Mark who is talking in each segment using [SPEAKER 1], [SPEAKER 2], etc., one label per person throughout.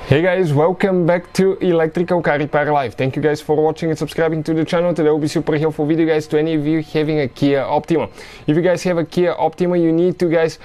[SPEAKER 1] Hey guys, welcome back to Electrical Car Repair Live. Thank you guys for watching and subscribing to the channel. Today will be super helpful video guys to any of you having a Kia Optima. If you guys have a Kia Optima, you need to guys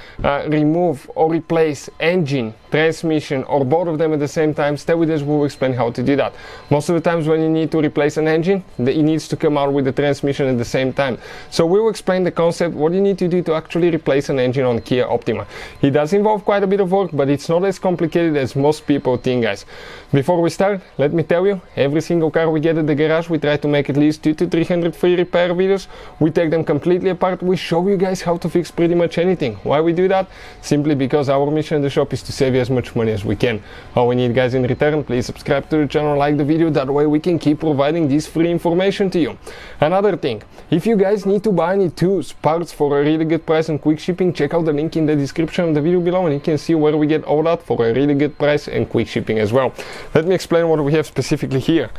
[SPEAKER 1] remove or replace engine, transmission, or both of them at the same time. Stay with us, we will explain how to do that. Most of the times when you need to replace an engine, it needs to come out with the transmission at the same time. So we will explain the concept, what you need to do to actually replace an engine on Kia Optima. It does involve quite a bit of work, but it's not as complicated as most people think, guys. Before we start, let me tell you, every single car we get at the garage, we try to make at least 200 to 300 free repair videos. We take them completely apart. We show you guys how to fix pretty much anything. Why we do that? Simply because our mission in the shop is to save you as much money as we can. All we need, guys, in return, please subscribe to the channel, like the video, that way we can keep providing this free information to you. Another thing, if you guys need to buy any tools, parts for a really good price and quick shipping, check out the link in the description of the video below and you can see where we get all that for a really good price and quick shipping as well. Let me explain what we have specifically here.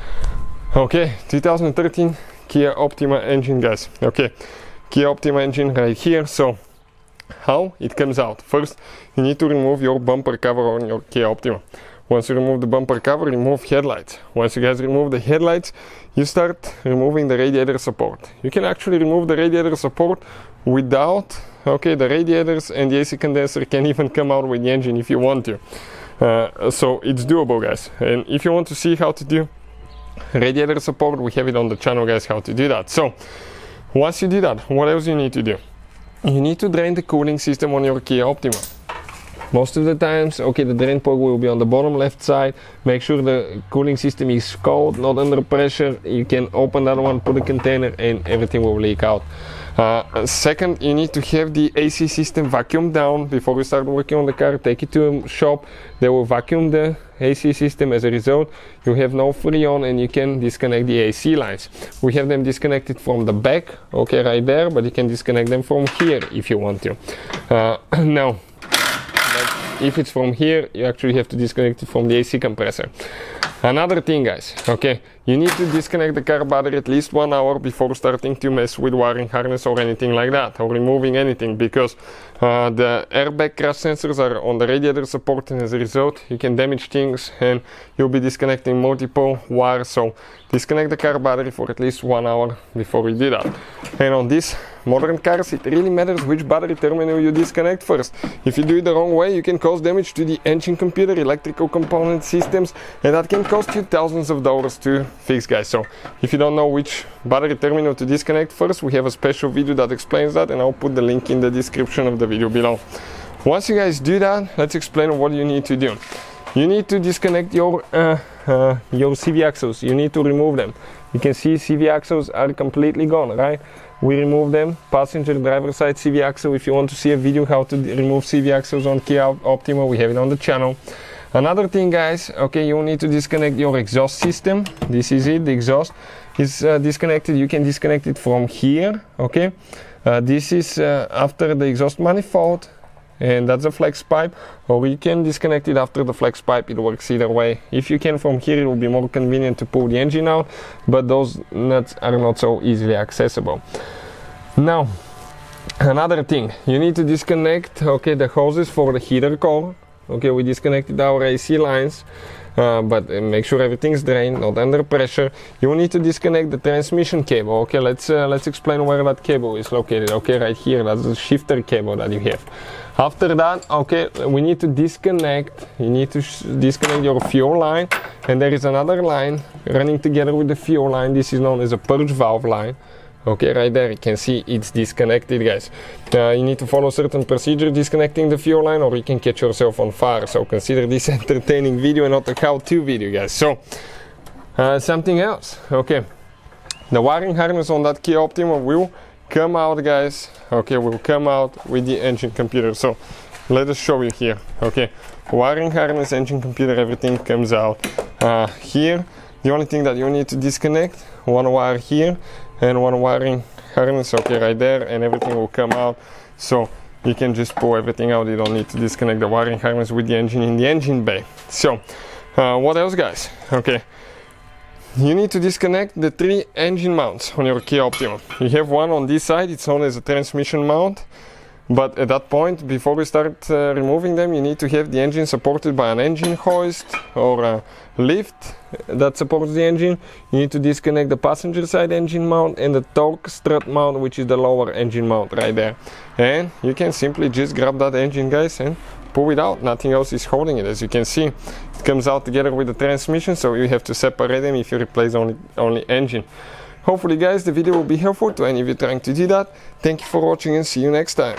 [SPEAKER 1] Okay, 2013 Kia Optima engine, guys. Okay, Kia Optima engine right here. So how it comes out? First, you need to remove your bumper cover on your Kia Optima. Once you remove the bumper cover, remove headlights. Once you guys remove the headlights, you start removing the radiator support. You can actually remove the radiator support without, okay, the radiators and the AC condenser can even come out with the engine if you want to. So it's doable, guys. And if you want to see how to do radiator support, we have it on the channel, guys, how to do that. So once you do that, what else you need to do? You need to drain the cooling system on your Kia Optima. Most of the times, okay, the drain plug will be on the bottom left side. Make sure the cooling system is cold, not under pressure. You can open that one, put a container, and everything will leak out. Second, you need to have the AC system vacuumed down before you start working on the car. Take it to a shop, they will vacuum the AC system. As a result, you have no freon and you can disconnect the AC lines. We have them disconnected from the back, okay, right there, but you can disconnect them from here if you want to. Now, if it's from here, you actually have to disconnect it from the AC compressor. Another thing, guys, okay, you need to disconnect the car battery at least 1 hour before starting to mess with wiring harness or anything like that, or removing anything, because the airbag crash sensors are on the radiator support, and as a result you can damage things and you'll be disconnecting multiple wires. So disconnect the car battery for at least 1 hour before you do that. And on these modern cars, it really matters which battery terminal you disconnect first. If you do it the wrong way, you can cause damage to the engine computer, electrical component systems, and that can cost you thousands of dollars to fix, guys. So if you don't know which battery terminal to disconnect first, we have a special video that explains that, and I'll put the link in the description of the video below. Once you guys do that, let's explain what you need to do. You need to disconnect your CV axles. You need to remove them. You can see CV axles are completely gone, right? We remove them, passenger driver side CV axle. If you want to see a video how to remove CV axles on Kia Optima, we have it on the channel. Another thing, guys, okay, you need to disconnect your exhaust system. This is it, the exhaust is disconnected. You can disconnect it from here, okay. This is after the exhaust manifold, and that's a flex pipe, or you can disconnect it after the flex pipe. It works either way. If you can from here, it will be more convenient to pull the engine out, but those nuts are not so easily accessible. Now, another thing, you need to disconnect, okay, the hoses for the heater core. Okay, we disconnected our AC lines, but make sure everything's drained, not under pressure. You need to disconnect the transmission cable. Okay, let's explain where that cable is located. Okay, right here, that's the shifter cable that you have. After that, okay, we need to disconnect. You need to disconnect your fuel line, and there is another line running together with the fuel line. This is known as a purge valve line. Okay, right there you can see it's disconnected, guys. You need to follow certain procedure disconnecting the fuel line, or you can catch yourself on fire. So consider this entertaining video and not a how-to video, guys. So something else, okay, the wiring harness on that Kia Optima will come out, guys. Okay, will come out with the engine computer. So let us show you here. Okay, wiring harness, engine computer, everything comes out here. The only thing that you need to disconnect, one wire here and one wiring harness, okay, right there, and everything will come out. So you can just pull everything out. You don't need to disconnect the wiring harness with the engine in the engine bay. So what else, guys? Okay, you need to disconnect the 3 engine mounts on your Kia Optima. You have one on this side, it's known as a transmission mount. But at that point, before we start removing them, you need to have the engine supported by an engine hoist or a lift that supports the engine. You need to disconnect the passenger side engine mount and the torque strut mount, which is the lower engine mount right there. And you can simply just grab that engine, guys, and pull it out. Nothing else is holding it. As you can see, it comes out together with the transmission, so you have to separate them if you replace only engine. Hopefully, guys, the video will be helpful to any of you trying to do that. Thank you for watching and see you next time.